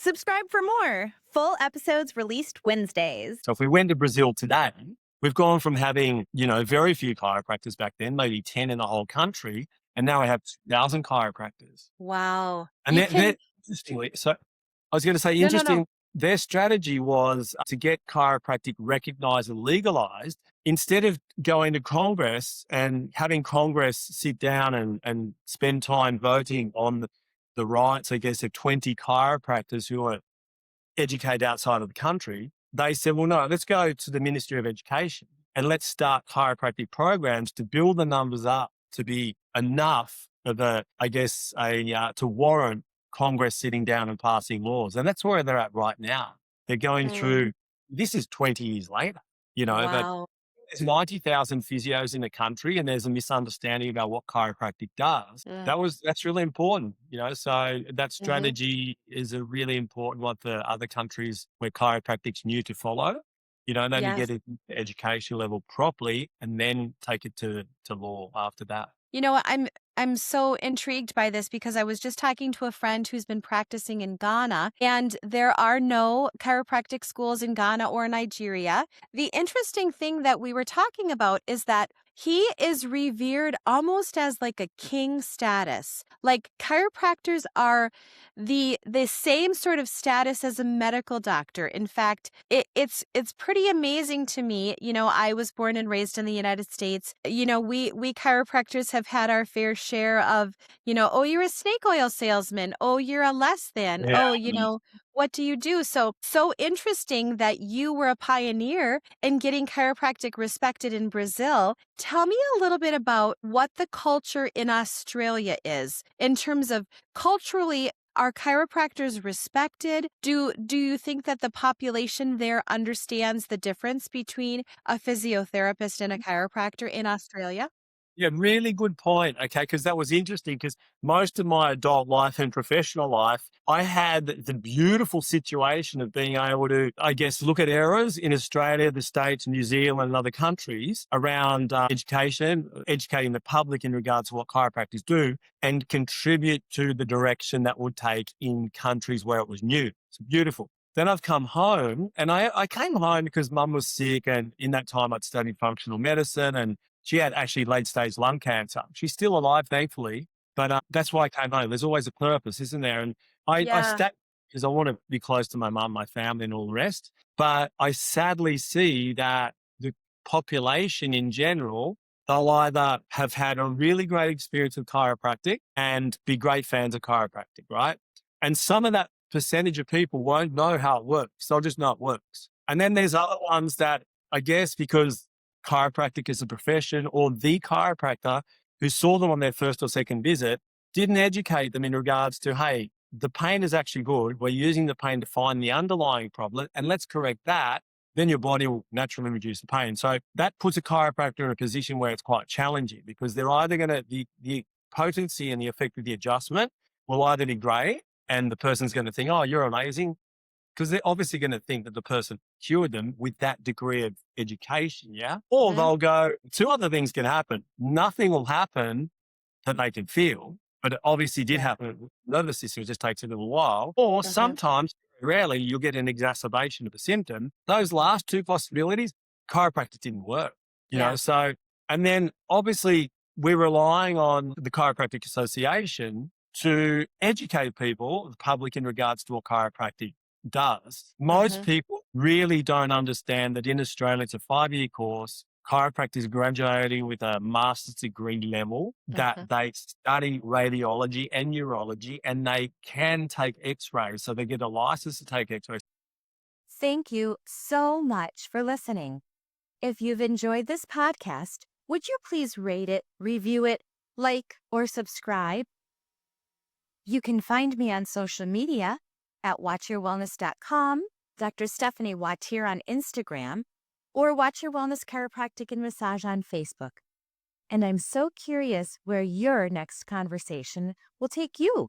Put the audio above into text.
Subscribe for more. Full episodes released Wednesdays. So if we went to Brazil today, we've gone from having, very few chiropractors back then, maybe 10 in the whole country, and now we have 2,000 chiropractors. Wow. And they're interestingly, so I was going to say, No. interesting, their strategy was to get chiropractic recognized and legalized instead of going to Congress and having Congress sit down and spend time voting on the rights, I guess, of 20 chiropractors who are educated outside of the country. They said, well, no, let's go to the Ministry of Education and let's start chiropractic programs to build the numbers up to be enough of to warrant Congress sitting down and passing laws. And that's where they're at right now. They're going through, this is 20 years later, but Wow. there's 90,000 physios in the country and there's a misunderstanding about what chiropractic does. Mm. That's really important, so that Mhm. strategy is a really important one for other countries where chiropractic's new to follow, and then you Yes. get it to education level properly and then take it to law after that. You know what? I'm so intrigued by this because I was just talking to a friend who's been practicing in Ghana, and there are no chiropractic schools in Ghana or Nigeria. The interesting thing that we were talking about is that he is revered almost as like a king status. Like chiropractors are the same sort of status as a medical doctor. In fact, it's pretty amazing to me. I was born and raised in the United States. We chiropractors have had our fair share of, oh, you're a snake oil salesman. Oh, you're a less than. Yeah. Oh, what do you do? So interesting that you were a pioneer in getting chiropractic respected in Brazil. Tell me a little bit about what the culture in Australia is in terms of culturally. Are chiropractors respected? Do you think that the population there understands the difference between a physiotherapist and a chiropractor in Australia? Yeah, really good point. Okay, because that was interesting because most of my adult life and professional life, I had the beautiful situation of being able to, I guess, look at errors in Australia, the States, New Zealand, and other countries around education, educating the public in regards to what chiropractors do and contribute to the direction that would take in countries where it was new. It's beautiful. Then I've come home and I came home because mum was sick. And in that time I'd studied functional medicine and she had actually late stage lung cancer. She's still alive, thankfully, but that's why I came home. There's always a purpose, isn't there? And I Yeah. stay because I want to be close to my mum, my family and all the rest. But I sadly see that the population in general, they'll either have had a really great experience with chiropractic and be great fans of chiropractic, right? And some of that percentage of people won't know how it works. They'll just know it works. And then there's other ones that I guess because chiropractic is a profession or the chiropractor who saw them on their first or second visit didn't educate them in regards to, hey, the pain is actually good. We're using the pain to find the underlying problem and let's correct that. Then your body will naturally reduce the pain. So that puts a chiropractor in a position where it's quite challenging because they're either going to, the potency and the effect of the adjustment will either be great and the person's going to think, oh, you're amazing. Because they're obviously going to think that the person cured them with that degree of education, yeah? Or they'll go, two other things can happen. Nothing will happen that they can feel, but it obviously did happen. Nervous system just takes a little while. Or sometimes, rarely, you'll get an exacerbation of a symptom. Those last two possibilities, chiropractic didn't work, So, and then obviously we're relying on the Chiropractic Association to educate people, the public, in regards to what chiropractic does. Most people really don't understand that in Australia, it's a 5-year course. Chiropractors graduating with a master's degree level that they study radiology and neurology and they can take x-rays. So they get a license to take x-rays. Thank you so much for listening. If you've enjoyed this podcast, would you please rate it, review it, like, or subscribe? You can find me on social media at watchyourwellness.com, Dr. Stephanie Wattier on Instagram, or Watch Your Wellness Chiropractic and Massage on Facebook. And I'm so curious where your next conversation will take you.